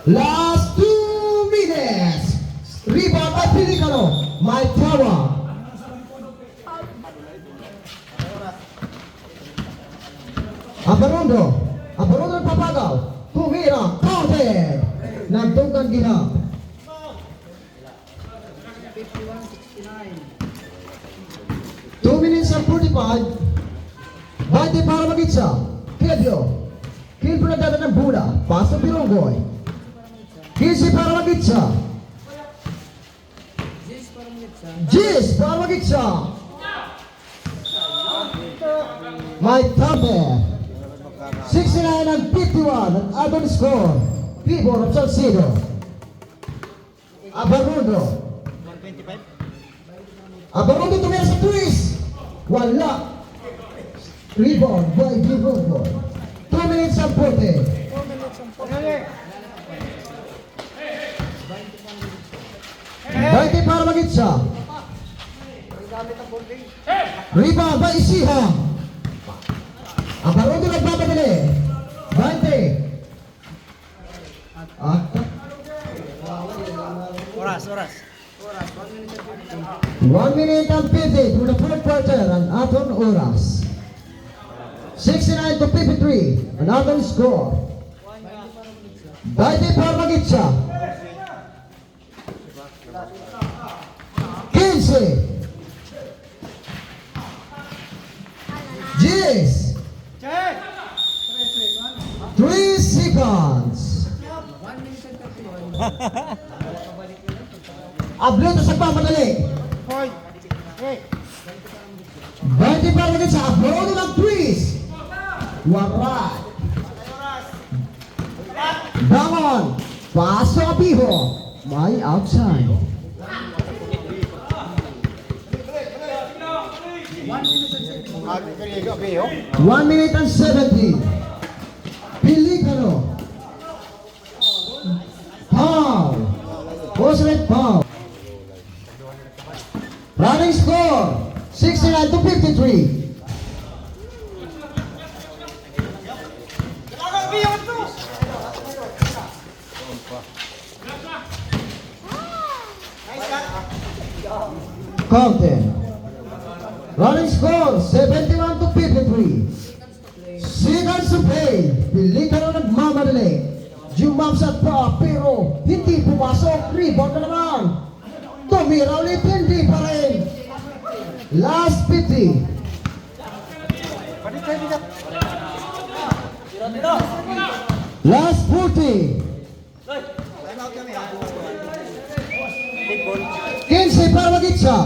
Last 2 minutes. Rebound by Pelicano. My tower. Aparondo papagaw. Tumira. Counted. Nagtukan gina. 2 minutes and 45. Bate para magitsa. Kebyo. Kill po nagdada ng bula. Paso Pironggoy. Kisi para magitsa. Jis para magitsa. My Tamper. 69 and 51 ang adon score. Pibor of Salcido. Abarundo tumira sa twist. Wala. Rebound by Girondo. 2 minutes and 40. Baiti para magitsa. Rebound by Isiha. Abarundo nagbabadali. Baiti. Oras. 1 minute and 50 to the fourth quarter ang aton oras. 69 to 53 ang aton score. Baiti para magitsa. 15. Jis. 3 seconds. Abluto sa pamadali. Baiti para magitsa. Abluto ng twist. Warat. Bangon. Paso Abiho. May outside. 1 minute and 70. Pelicano. Foul. Positive foul. Running score 69 to 53. Counted. Running score 71 to 53. Seconds to play. Pelicano nagmamadali. Jumamsat pa pero hindi pumasok. Rebound na naman. Tumira ulit, hindi pa rin. Last 50. Last 40. 15 para magitsa.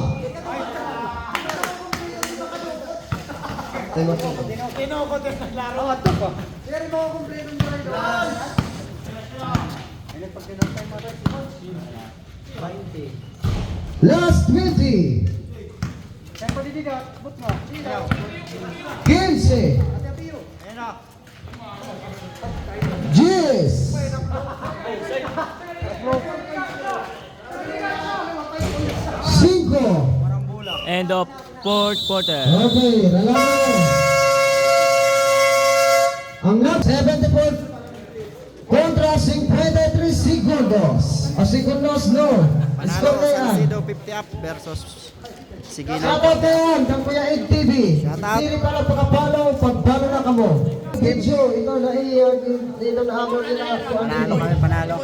Last 20. 15. Jis. 5. End of fourth quarter. Okay, lalaki. Ang next 74 kontra 53 segundos. O segundos no. Score na yan. Salcido 50 up versus Sigilan. Shoutout na yan, kang Kuya Ed TV. Shoutout. Hindi rin pala pagkapalo, pagbalo na kamo. Video, ito na ito na amo nila. Panalo kami, panalo.